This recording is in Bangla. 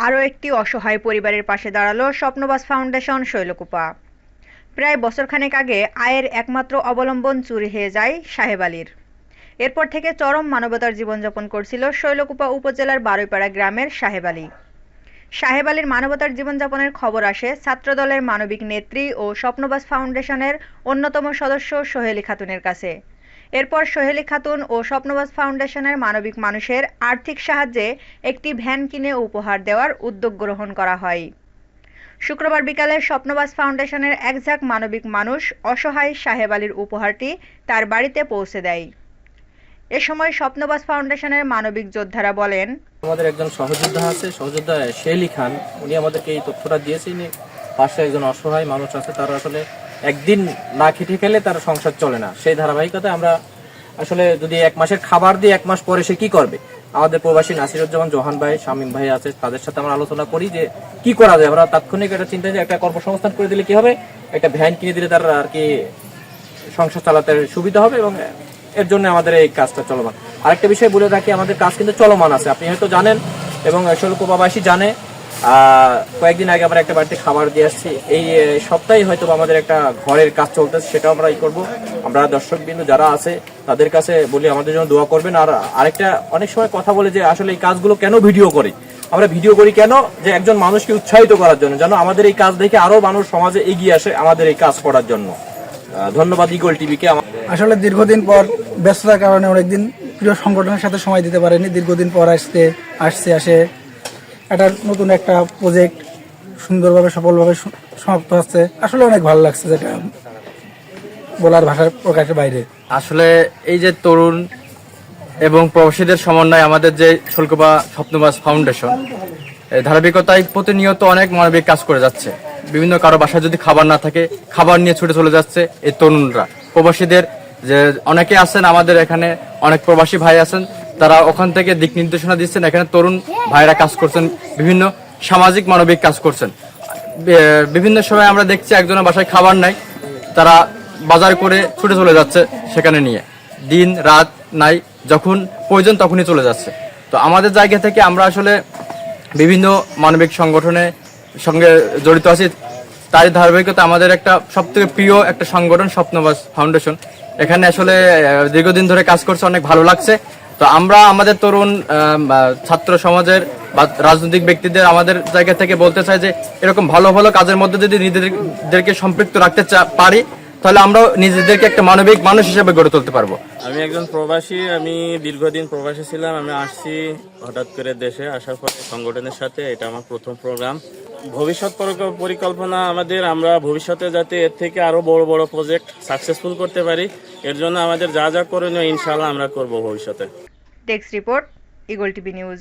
আরও একটি অসহায় পরিবারের পাশে দাঁড়ালো স্বপ্নবাস ফাউন্ডেশন শৈলকুপা। প্রায় বছরখানেক আগে আয়ের একমাত্র অবলম্বন চুরি হয়ে যায় সাহেব আলীর। এরপর থেকে চরম মানবতার জীবনযাপন করছিল শৈলকুপা উপজেলার বারুইপাড়া গ্রামের সাহেব আলী। সাহেব আলীর মানবতার জীবনযাপনের খবর আসে ছাত্রদলের মানবিক নেত্রী ও স্বপ্নবাস ফাউন্ডেশনের অন্যতম সদস্য সোহেলী খাতুনের কাছে। এরপর সোহেলী খাতুন ও স্বপ্নবাস ফাউন্ডেশনের মানবিক মানুষের আর্থিক সাহায্যে একটি ভ্যান কিনে উপহার দেওয়ার উদ্যোগ গ্রহণ করা হয়। শুক্রবার বিকালে স্বপ্নবাস ফাউন্ডেশনের এক ঝাঁক মানবিক মানুষ অসহায় সাহেব আলীর উপহারটি তার বাড়িতে পৌঁছে দেয়। এ সময় স্বপ্নবাস ফাউন্ডেশনের মানবিক যোদ্ধারা বলেন, আমাদের একজন সহযোদ্ধা আছে, সহযোদ্ধা শেলি খান, উনি আমাদেরকে এই তথ্যটা দিয়েছেন। পাশে একজন অসহায় মানুষ আছে, তার আসলে একদিন না খেটে খেলে তার সংসার চলে না। সেই ধারাবাহিকতায় আমরা আসলে যদি এক মাসের খাবার দিই, এক মাস পরে সে কি করবে। আমাদের প্রবাসী নাসিরুজ্জামান জোহান ভাই, শামীম ভাই আছে, তাদের সাথে আমরা আলোচনা করি যে কি করা যায়। আমরা তাৎক্ষণিক একটা চিন্তা যে একটা কর্মসংস্থান করে দিলে কি হবে, একটা ভ্যান কিনে দিলে তার আর কি সংসার চালাতে সুবিধা হবে, এবং এর জন্য আমাদের এই কাজটা চলমান। আরেকটা বিষয় বলে রাখি, আমাদের কাজ কিন্তু চলমান আছে, আপনি হয়তো জানেন এবং শৈলকুপাবাসী জানে। কয়েকদিন আগে আমরা একটা বাড়িতে খাবার দিয়ে আসছি। এই সপ্তাহে হয়তো আমাদের একটা ঘরের কাজ চলতেছে, সেটাও আমরা করব। আমরা দর্শকবৃন্দ যারা আছে তাদের কাছে বলি আমাদের জন্য দোয়া করবেন। আর আরেকটা, অনেক সময় কথা বলে যে আসলে এই কাজগুলো কেন ভিডিও করি, আমরা ভিডিও করি কেন, যে একজন মানুষকে উৎসাহিত করার জন্য, যেন আমাদের এই কাজ দেখে আরো মানুষ সমাজে এগিয়ে আসে আমাদের এই কাজ করার জন্য। ধন্যবাদ ইগল টিভিকে। আসলে দীর্ঘদিন পর ব্যস্ততার কারণে অনেকদিন প্রিয় সংগঠনের সাথে সময় দিতে পারেনি। দীর্ঘদিন পর আসে একটা নতুন একটা প্রজেক্ট সুন্দরভাবে সফলভাবে সমাপ্ত হচ্ছে। আসলে অনেক ভালো লাগছে, যেটা বলার ভাষার প্রকাশের বাইরে। আসলে এই যে তরুণ এবং প্রবাসীদের সমন্বয় আমাদের যে শৈলকুপা স্বপ্নবাস ফাউন্ডেশন, ধারাবাহিকতায় প্রতিনিয়ত অনেক মানবিক কাজ করে যাচ্ছে। বিভিন্ন কারো বাসায় যদি খাবার না থাকে, খাবার নিয়ে ছুটে চলে যাচ্ছে এই তরুণরা। প্রবাসীদের যে অনেকে আছেন, আমাদের এখানে অনেক প্রবাসী ভাই আছেন, তারা ওখান থেকে দিক নির্দেশনা দিচ্ছেন। এখানে তরুণ ভাইরা কাজ করছেন, বিভিন্ন সামাজিক মানবিক কাজ করছেন। বিভিন্ন সময় আমরা দেখছি একজনের বাসায় খাবার নাই, তারা বাজার করে ছুটে চলে যাচ্ছে সেখানে নিয়ে, দিন রাত নাই, যখন প্রয়োজন তখনই চলে যাচ্ছে। তো আমাদের জায়গা থেকে আমরা আসলে বিভিন্ন মানবিক সংগঠনের সঙ্গে জড়িত আছি। তার ধারাবাহিকতা আমাদের একটা সবথেকে প্রিয় একটা সংগঠন স্বপ্নবাস ফাউন্ডেশন, এখানে আসলে দীর্ঘদিন ধরে কাজ করছে, অনেক ভালো লাগছে। তো আমরা আমাদের তরুণ ছাত্র সমাজের বা রাজনৈতিক ব্যক্তিদের আমাদের জায়গা থেকে বলতে চাই যে এরকম ভালো ভালো কাজের মধ্যে যদি নিজেদেরকে সম্পৃক্ত রাখতে পারি, তাহলে আমরাও নিজেদেরকে একটা মানবিক মানুষ হিসেবে গড়ে তুলতে পারবো। আমি একজন প্রবাসী, আমি দীর্ঘদিন প্রবাসী ছিলাম। আমি আসছি হঠাৎ করে দেশে আসার পরে সংগঠনের সাথে, এটা আমার প্রথম প্রোগ্রাম। ভবিষ্যৎ পরিকল্পনা আমাদের, আমরা ভবিষ্যতে যাতে এর থেকে আরো বড় বড় প্রজেক্ট সাকসেসফুল করতে পারি, এর জন্য আমাদের যা যা করণীয় ইনশাআল্লাহ আমরা করব ভবিষ্যতে। Desk report, eagle TV news.